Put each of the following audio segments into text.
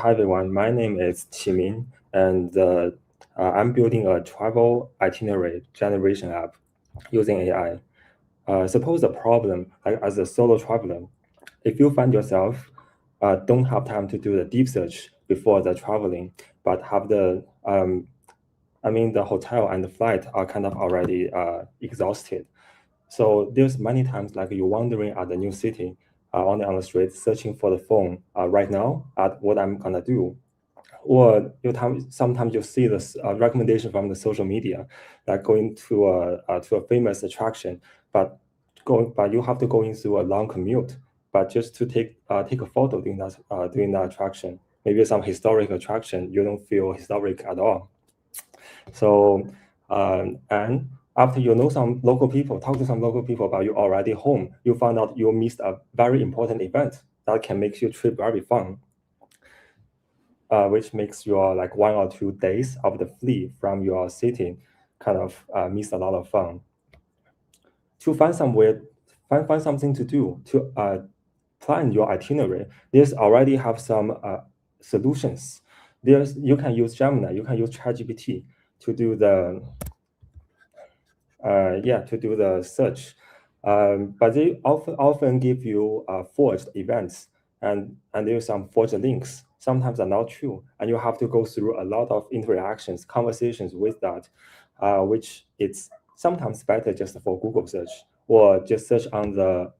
Hi everyone, my name is Qiming, and I'm building a travel itinerary generation app using AI. Suppose a problem, like as a solo traveler, if you find yourself don't have time to do the deep search before the traveling, but have the hotel and the flight are kind of already exhausted. So there's many times like you're wandering at the new city on the street, searching for the phone right now at what I'm gonna do, or sometimes you see this recommendation from the social media, like going to a famous attraction, but you have to go into a long commute, but just to take a photo during that attraction. Maybe some historic attraction, you don't feel historic at all. So and after you know some local people, talk to some local people about you already home, you found out you missed a very important event that can make your trip very fun, which makes your like 1 or 2 days of the flee from your city kind of miss a lot of fun. To find something to do to plan your itinerary. There's already have some solutions. You can use Gemini, you can use ChatGPT to do the to do the search. But they often give you forged events, and there's some forged links. Sometimes are not true, and you have to go through a lot of interactions, conversations with that, which it's sometimes better just for Google search or just search on the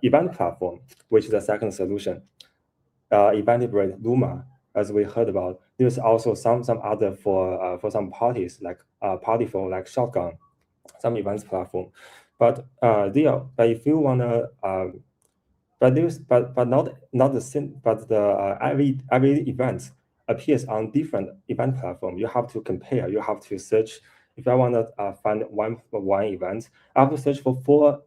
event platform, which is the second solution. Eventbrite Luma, as we heard about. There's also some other for some parties like party for like Shotgun, some events platform. But but if you wanna but there's but not the same, but the every event appears on different event platform. You have to compare, you have to search. If I want to find one event, I have to search for four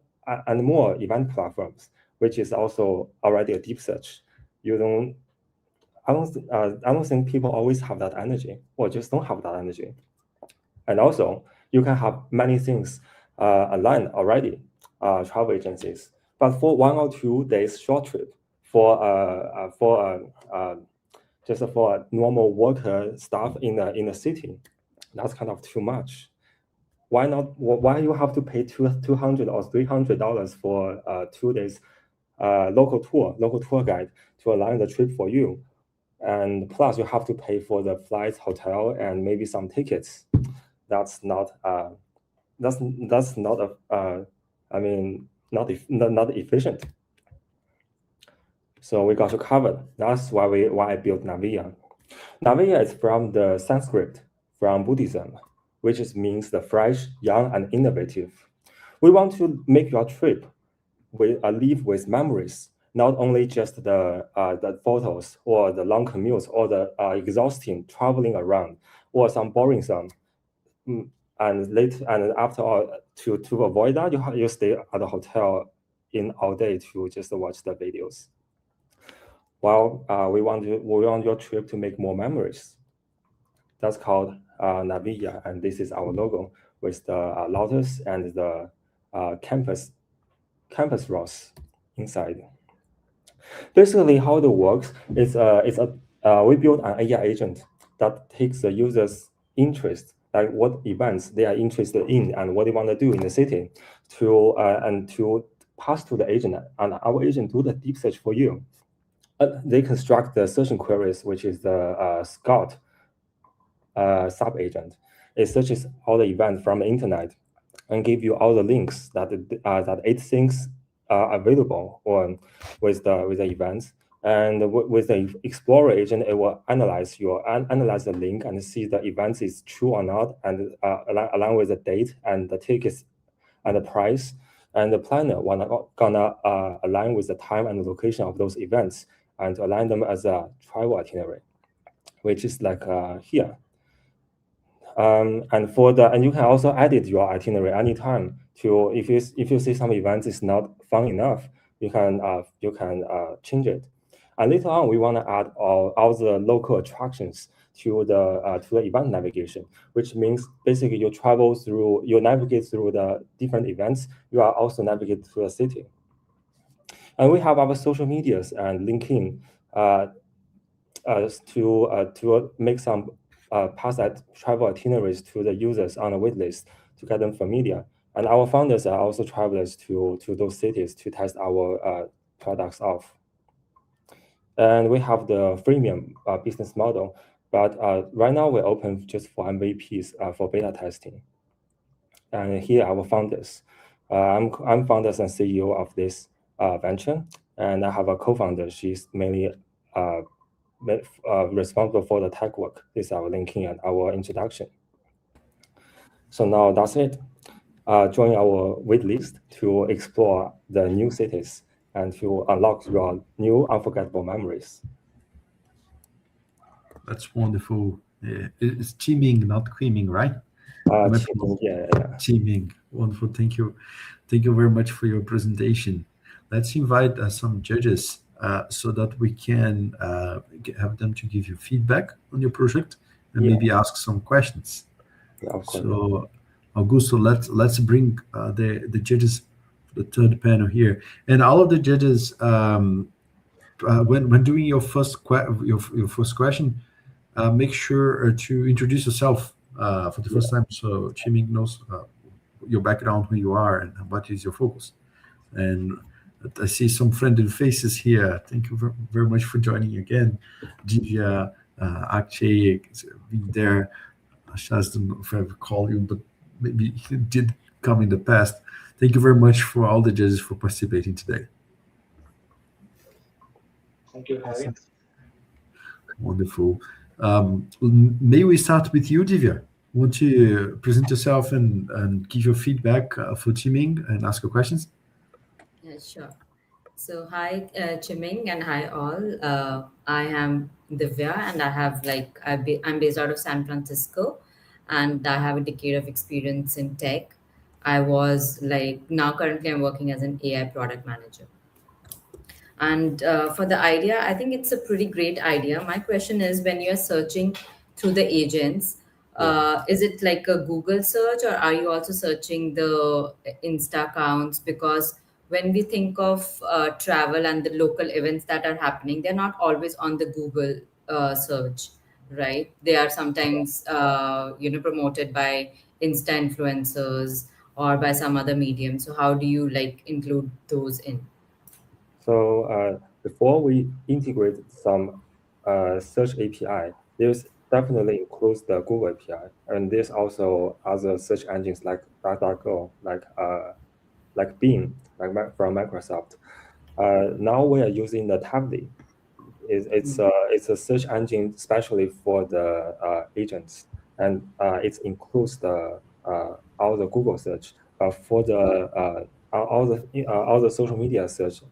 and more event platforms, which is also already a deep search. You don't I don't think people always have that energy, or just don't have that energy. And also, you can have many things aligned already, travel agencies. But for 1 or 2 days short trip, just for a normal worker staff in the city, that's kind of too much. Why not? Why you have to pay $200 or $300 for 2 days local tour guide to align the trip for you? And plus you have to pay for the flights, hotel, and maybe some tickets. That's not that's not a I mean not efficient. So we got to cover. That's why I built Naviya. Naviya is from the Sanskrit, from Buddhism, which means the fresh, young, and innovative. We want to make your trip live with memories, not only just the photos or the long commutes or the exhausting traveling around or some boring some. And after all, to avoid that, you stay at the hotel in all day to just watch the videos. Well, we want your trip to make more memories. That's called Naviya, and this is our logo with the lotus and the campus rose inside. Basically, how it works is we build an AI agent that takes the user's interest, like what events they are interested in and what they want to do in the city, to pass to the agent, and our agent do the deep search for you. They construct the search queries, which is the Scout sub agent. It searches all the events from the internet and give you all the links that it thinks are available or with the events. And with the Explorer agent, it will analyze the link and see the event is true or not, and along with the date and the tickets and the price. And the planner gonna align with the time and the location of those events and align them as a travel itinerary, which is like here. And you can also edit your itinerary anytime. If you see some events is not fun enough, you can change it. And later on, we want to add all the local attractions to the event navigation, which means basically you navigate through the different events. You are also navigate through the city. And we have our social medias and LinkedIn. to make some past travel itineraries to the users on the waitlist to get them familiar. And our founders are also travelers to those cities to test our products off. And we have the freemium business model, but right now we're open just for MVPs for beta testing. And here are our founders. I'm founders and CEO of this venture, and I have a co-founder. She's mainly responsible for the tech work. This is our linking and our introduction. So now that's it. Join our waitlist to explore the new cities and to unlock your new unforgettable memories. That's wonderful. It's Qiming, not Qiming, right? Qiming, yeah. Qiming. Wonderful. Thank you. Thank you very much for your presentation. Let's invite some judges so that we can have them to give you feedback on your project and maybe ask some questions. Yeah, of course. So, Augusto, let's bring the judges for the third panel here, and all of the judges. When doing your first question, make sure to introduce yourself for the first time, so Qiming knows your background, who you are, and what is your focus. And I see some friendly faces here. Thank you very much for joining again. Divya, Akshay, being there. Shaz, don't know if I recall you, but maybe he did come in the past. Thank you very much for all the judges for participating today. Thank you, Harry. Wonderful. May we start with you, Divya? Want to present yourself and give your feedback for Qiming and ask your questions? Yeah, sure. So hi, Qiming, and hi all. I am Divya, and I'm based out of San Francisco, and I have a decade of experience in tech. I was now currently I'm working as an AI product manager. And for the idea, I think it's a pretty great idea. My question is, when you're searching through the agents, is it like a Google search, or are you also searching the Insta accounts? Because when we think of travel and the local events that are happening, they're not always on the Google search, right? They are sometimes promoted by Insta influencers or by some other medium. So how do you include those in? So before we integrate some search API, there's definitely includes the Google API, and there's also other search engines like DuckDuckGo, like Bing, from Microsoft. Now we are using the Tably. It's a search engine especially for the agents, and it includes all the Google search. For the all the social media search,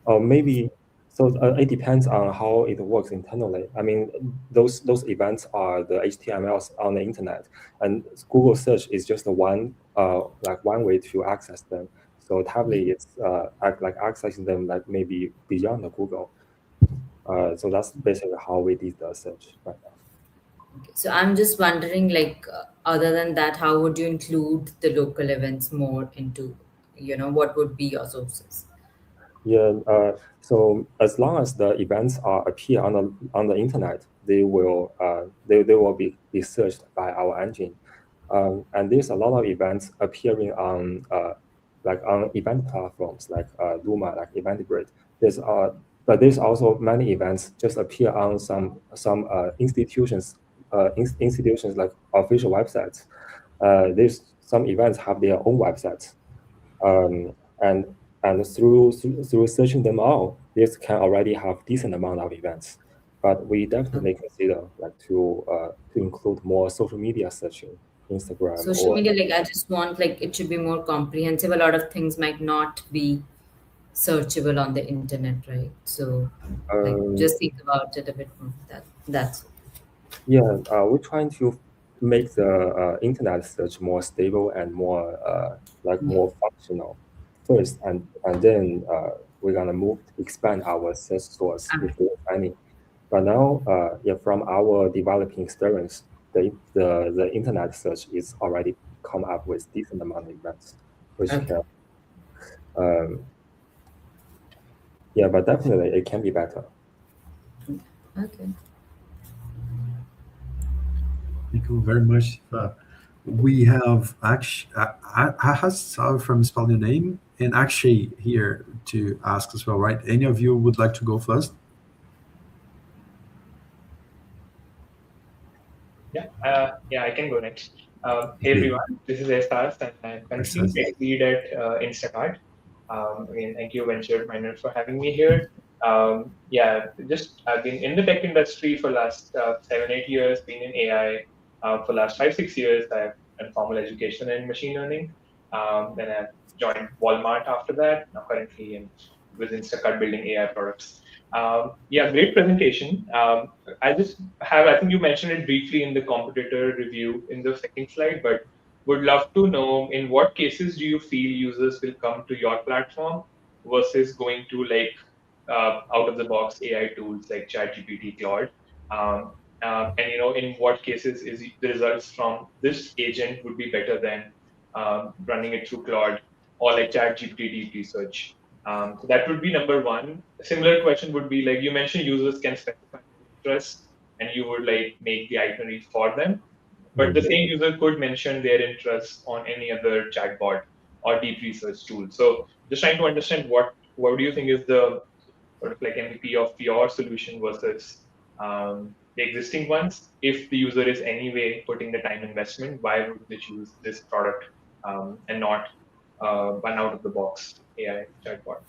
or maybe so it depends on how it works internally. I mean, those events are the HTMLs on the internet, and Google search is just one one way to access them. So Tably is accessing them maybe beyond the Google. So that's basically how we did the search right now. Okay. So I'm just wondering, other than that, how would you include the local events more into, what would be your sources? Yeah. So as long as the events appear on the internet, they will be searched by our engine. And there's a lot of events appearing on on event platforms like Luma, like Eventbrite. But there's also many events just appear on some institutions like official websites. There's some events have their own websites, and through searching them all, this can already have decent amount of events. But we definitely consider to include more social media searching, Instagram. Social media, I just want it should be more comprehensive. A lot of things might not be searchable on the internet, right? So just think about it a bit more. That's yeah. We're trying to make the internet search more stable and more more functional first, and then we're gonna expand our search source if there's any. But now, from our developing experience, the internet search is already come up with decent amount of events, which can, but definitely it can be better. okay. Thank you very much. We have I have sorry from spelling your name and Akshay here to ask as well, right? Any of you would like to go first? Yeah, I can go next. Hey Okay. everyone, this is Ehsas and I'm currently Excellent. tech lead at Instacart. Again, thank you, Venture Miner, for having me here. Yeah, just I've been in the tech industry for last 7, 8 years, been in AI for last 5, 6 years. I have done formal education in machine learning. Then I've joined Walmart after that. Now currently in with Instacart building AI products. Yeah, great presentation. I just have, I think you mentioned it briefly in the competitor review in the second slide, but would love to know in what cases do you feel users will come to your platform versus going to like out of the box AI tools like ChatGPT, Claude? And in what cases is the results from this agent would be better than running it through Claude or like ChatGPT deep research? So that would be number one. A similar question would be like you mentioned users can specify their interests and you would like make the itinerary for them. But the same user could mention their interests on any other chatbot or deep research tool. So just trying to understand what do you think is the sort of like MVP of your solution versus the existing ones? If the user is anyway putting the time investment, why would they choose this product and not one out of the box AI chatbot?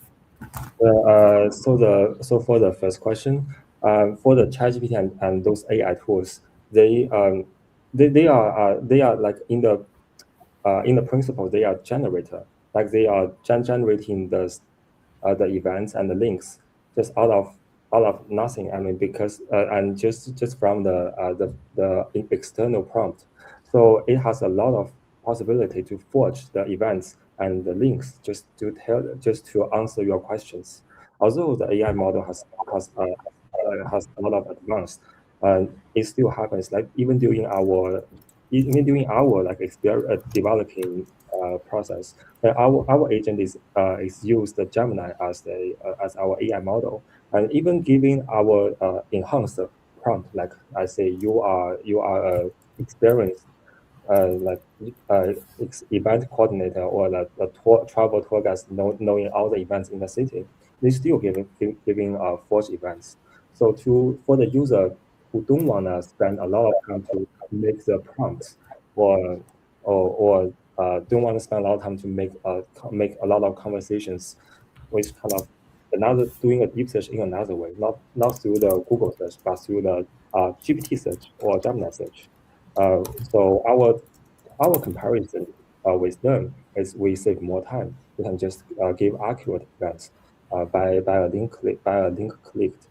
So for the first question, for the ChatGPT and those AI tools, they are like in the principle they are generator, like they are generating the events and the links just out of nothing. I mean, because and just from the external prompt, so it has a lot of possibility to forge the events and the links just to answer your questions. Although the AI model has a lot of advanced, it still happens like even during our like developing process, our agent is used the Gemini as our AI model, and even giving our enhanced prompt, like I say, you are a experienced like event coordinator or like a travel tour guide knowing all the events in the city, they still giving false events. So for the user who don't want to spend a lot of time to make the prompts or don't want to spend a lot of time to make a lot of conversations, which kind of another doing a deep search in another way, not through the Google search, but through the GPT search or Gemini search. So our comparison with them is we save more time. We can just give accurate events by a link clicked.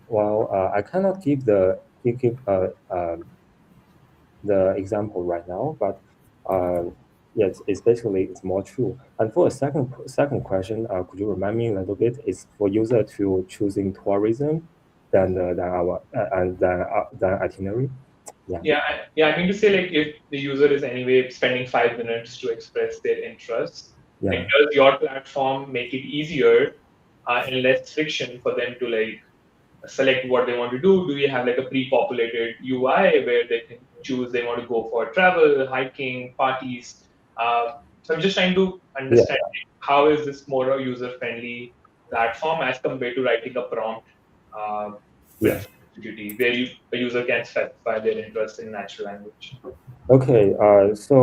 Well, I cannot give the example right now, but yeah, it's basically it's more true. And for a second question, could you remind me a little bit? Is for user to choosing tourism than itinerary? Yeah. I mean to say like if the user is anyway spending 5 minutes to express their interests, like Yeah. does your platform make it easier and less friction for them to like select what they want to do? Do you have like a pre-populated UI where they can choose they want to go for travel, hiking, parties? So I'm just trying to Yeah. understand how is this more a user-friendly platform as compared to writing a prompt uh, Yeah. with GPT where a user can specify their interest in natural language. Okay, so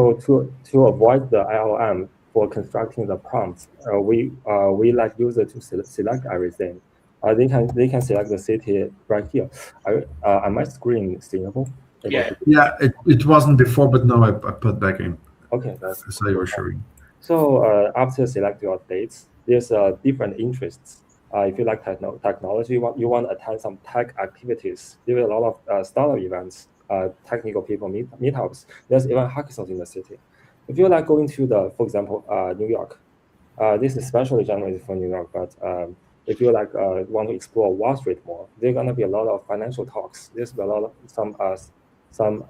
to avoid the LLM for constructing the prompts, we like user to select everything. They can select the city right here. Am my screen seeable? Able Yeah, to? Yeah, it wasn't before, but now I put back in. Okay, that's So you were showing. so after select your dates, there's different interests. If you like technology, you want to attend some tech activities. There are a lot of startup events, technical people meetups. There's even hackathons in the city. If you like going to for example, New York, this is especially generated for New York, but if you like want to explore Wall Street more, there's gonna be a lot of financial talks. There's a lot of some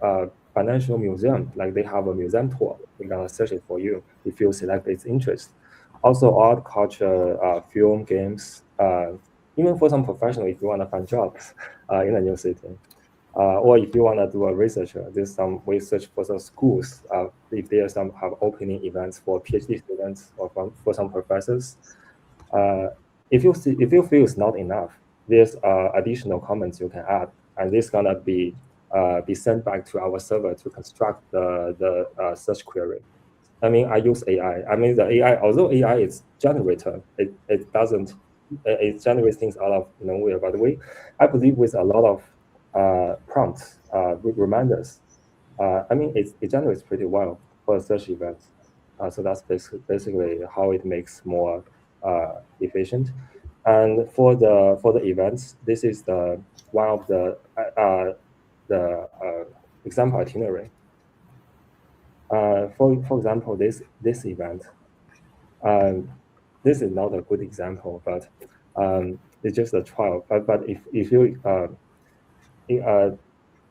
financial museum, like they have a museum tour. They're gonna search it for you if you select its interest. Also, art, culture, film, games, even for some professional, if you want to find jobs in a new city. Or if you want to do a research, there's some research for some schools. If there are some have opening events for PhD students or for some professors, if you feel it's not enough, there's additional comments you can add, and this gonna be sent back to our server to construct the search query. I mean, I use AI. I mean, the AI, although AI is generator, it doesn't, it generates things out of nowhere. But I believe with a lot of prompts, with reminders, I mean, it generates pretty well for search events. So that's basically how it makes more efficient. And for the events, this is the one of the example itinerary. For example, this event, this is not a good example, but it's just a trial. But if you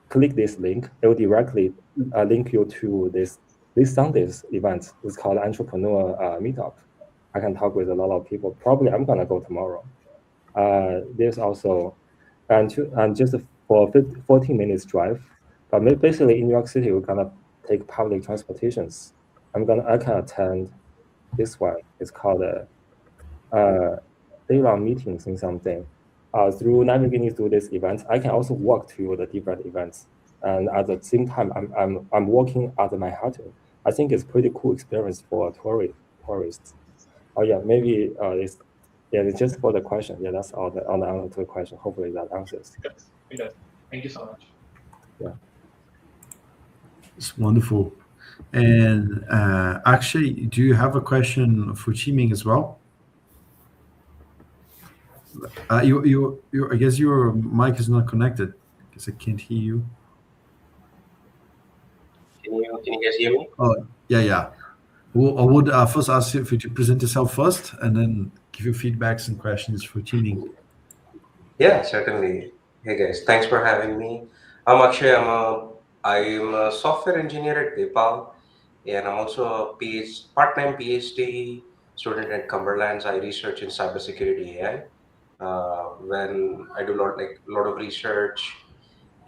click this link, it will directly link you to this Sunday's event. It's called Entrepreneur Meetup. I can talk with a lot of people. Probably I'm gonna go tomorrow. There's also, and just for 14 minutes drive, but basically in New York City, we're gonna take public transportations. I can attend this one. It's called day-long meetings in something. Through navigating through these events, I can also walk to the different events, and at the same time, I'm walking at Manhattan. I think it's pretty cool experience for tourists. Oh yeah, maybe it's just for the question. Yeah, that's all on the answer to the question. Hopefully that answers. It does. Thank you so much. Yeah. It's wonderful. And actually, do you have a question for Qiming as well? I guess your mic is not connected. I guess I can't hear you. Can you guys hear me? Oh, yeah. I would first ask you if you to present yourself first, and then give you feedbacks and questions for Qiming. Yeah, certainly. Hey guys, thanks for having me. I'm Akshay. I'm a software engineer at PayPal, and I'm also a part-time PhD student at Cumberland's. I research in cybersecurity AI. When I do a lot of research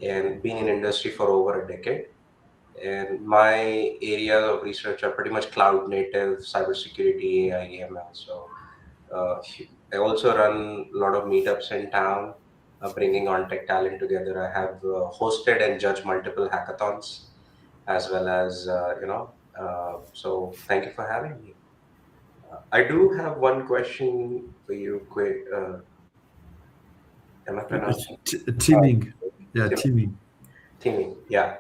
and been in industry for over a decade. And my areas of research are pretty much cloud native, cybersecurity, AI, ML. So uh, I also run a lot of meetups in town, bringing on tech talent together. I have hosted and judged multiple hackathons, as well as so thank you for having me. I do have one question for you. Quick, am I pronouncing? Qiming. Yeah, Tim- Qiming. Yeah.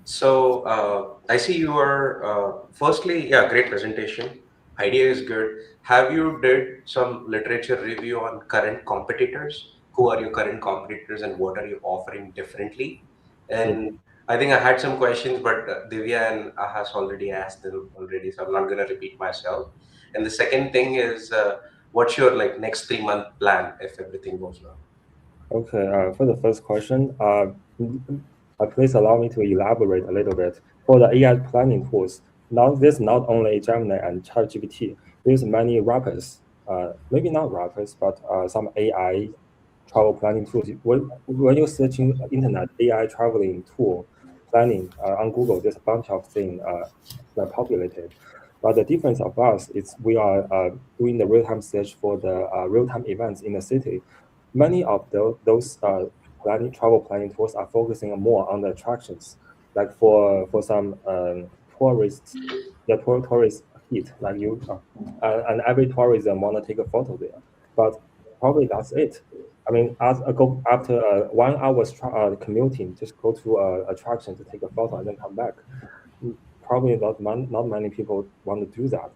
So I see you are firstly, yeah, great presentation. Idea is good. Have you did some literature review on current competitors? Who are your current competitors and what are you offering differently? And I think I had some questions, but Divya and Ahas already asked them already, so I'm not going to repeat myself. And the second thing is, what's your next 3-month plan if everything goes well? Okay, for the first question, please allow me to elaborate a little bit. For the AI planning tools, now there's not only Gemini and ChatGPT, there's many wrappers, maybe not wrappers, but some AI travel planning tools. When you're searching internet AI traveling tool planning on Google, there's a bunch of things that are populated. But the difference of us is we are doing the real-time search for the real-time events in the city. Many of those travel planning tools are focusing more on the attractions, like for some tourists, the tourist hit, like and every tourism want to take a photo there. But probably that's it. I mean, after 1 hour's commuting, just go to an attraction to take a photo and then come back. Probably not many people want to do that.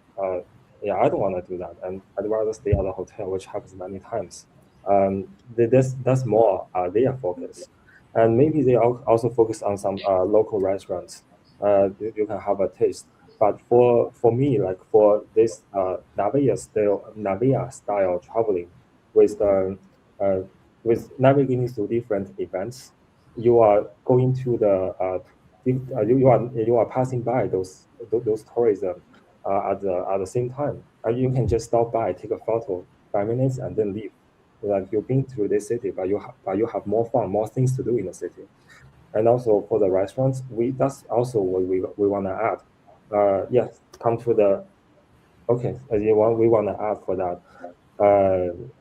Yeah, I don't want to do that, and I'd rather stay at a hotel, which happens many times. That's more their focus, and maybe they also focus on some local restaurants. You can have a taste. But for me, like for this Naviya style traveling, with the uh, with navigating through different events, you are going to the you are passing by those tourism at the same time. You can just stop by, take a photo, 5 minutes, and then leave. Like you've been through this city, but you have more fun, more things to do in the city. and also for the restaurants, that's also what we want to add. Yes, come to the okay. We want to add for that.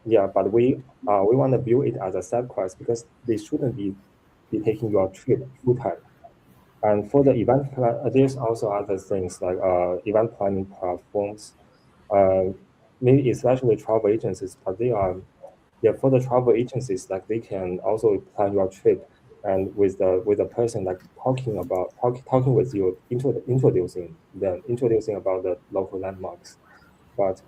Yeah, but we want to build it as a side quest because they shouldn't be taking your trip full time. And for the event plan, there's also other things like event planning platforms, uh, maybe especially travel agencies, but they are yeah, for the travel agencies, like they can also plan your trip and with the person like talking with you, introducing about the local landmarks. But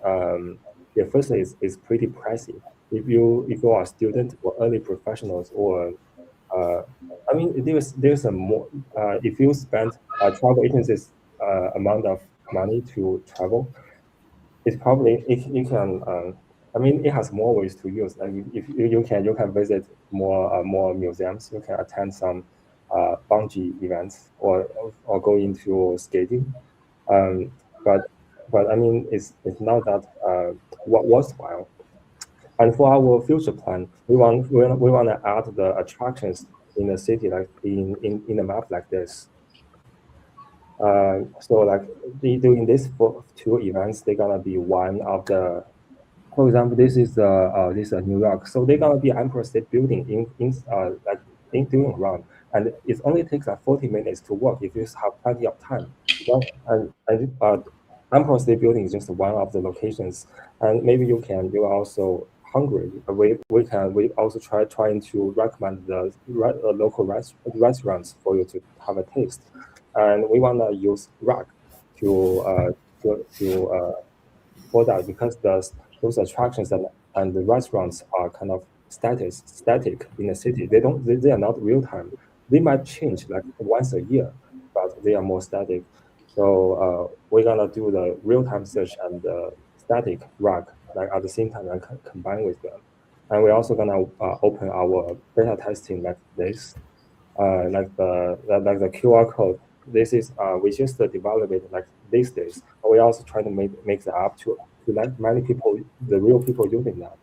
yeah, firstly, it's pretty pricey. If you are a student or early professionals or uh, I mean, there's a more if you spend travel agencies amount of money to travel, it's probably it can I mean it has more ways to use. Like if you can visit more museums, you can attend some bungee events or go into skating. Um, but I mean it's not that worthwhile. And for our future plan, we want to add the attractions in the city like in a map like this. So like doing this for two events, they're gonna be one of the for example, this is New York, so they're gonna be Empire State Building in doing around, and it only takes like 40 minutes to walk if you have plenty of time. Well, and Empire State Building is just one of the locations, and maybe you also hungry. We also trying to recommend the local restaurants for you to have a taste, and we wanna use RAG to for that because those attractions and the restaurants are kind of static in the city. They are not real time. They might change like once a year, but they are more static. So we're gonna do the real time search and the static rack like at the same time and combine with them. And we're also gonna open our beta testing like this like the QR code. This is we just develop it like these days. But we also try to make the app to let many people, the real people using that.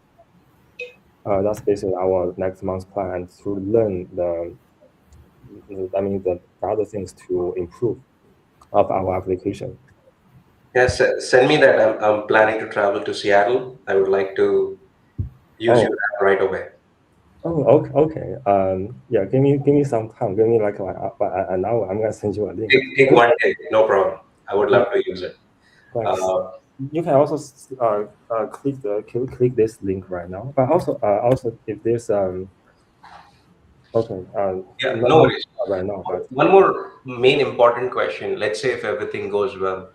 That's basically our next month's plan to learn the other things to improve of our application. Yes, send me that. I'm planning to travel to Seattle. I would like to use Oh, your app right away. oh, okay, okay. Yeah, give me some time. Give me like an hour. I'm gonna send you a link. Take one day, no problem. I would love to use it. Thanks. Uh, You can also click this link right now. But also if there's okay yeah, no not worries. right now, but One more main important question. Let's say if everything goes well,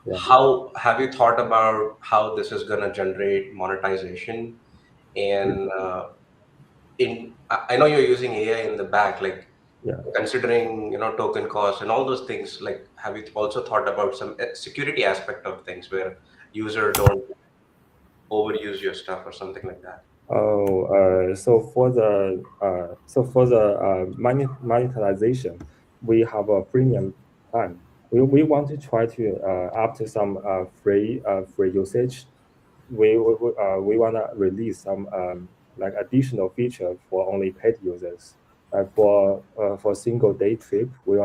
yeah. how have you thought about how this is going to generate monetization? And I know you're using AI in the back, like Yeah. considering token costs and all those things. Like, have you also thought about some security aspect of things where user don't overuse your stuff or something like that? Oh, so for the monetization, we have a premium plan. We want to try to up to some free usage. We want to release some like additional feature for only paid users. Like for single day trip, we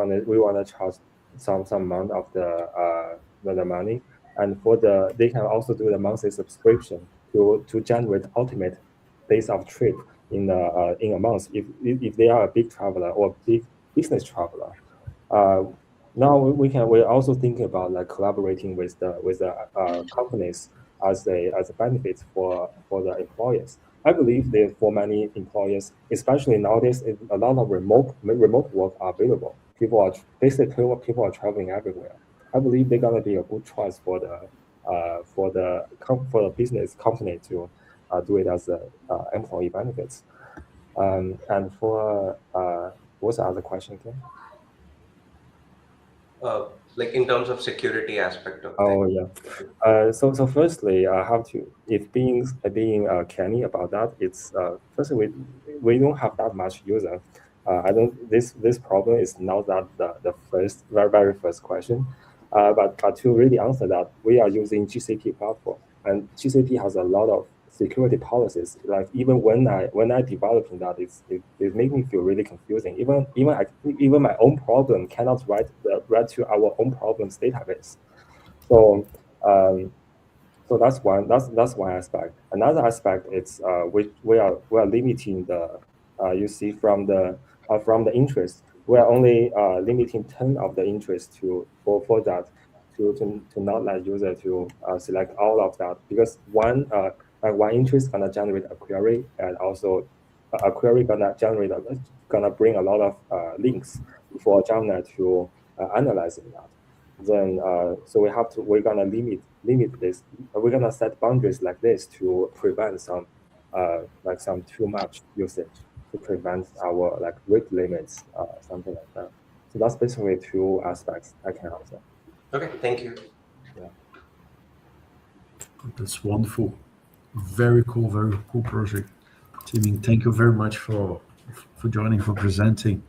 wanna charge some amount of the money, and for they can also do the monthly subscription to generate ultimate days of trip in a month if they are a big traveler or big business traveler. Uh, Now we're also thinking about like collaborating with the companies as a benefit for the employers. I believe that for many employers, especially nowadays, a lot of remote work are available. People are traveling everywhere. I believe they're gonna be a good choice for the business company to do it as a employee benefits. And for what's the other question again? Like in terms of security aspect of things. Oh yeah. So firstly, I have to if being canny about that. It's firstly we don't have that much user. I don't this problem is not that the first very first question. But to really answer that, we are using GCP platform, and GCP has a lot of security policies. Like even when I developing that, it make me feel really confusing. Even my own problem cannot write to our own problems database. So so that's one aspect. Another aspect is we are limiting the you see from the interest. We are only limiting 10 of the interest for that to not let user to select all of that, because one interest gonna generate a query, and also a query gonna bring a lot of links for Gemini to analyzing that. Then so we're gonna limit this. We're gonna set boundaries like this to prevent some too much usage, to prevent our like rate limits, something like that. So that's basically two aspects I can answer. Okay, thank you. Yeah. That's wonderful. Very cool project. Qiming, thank you very much for joining, for presenting.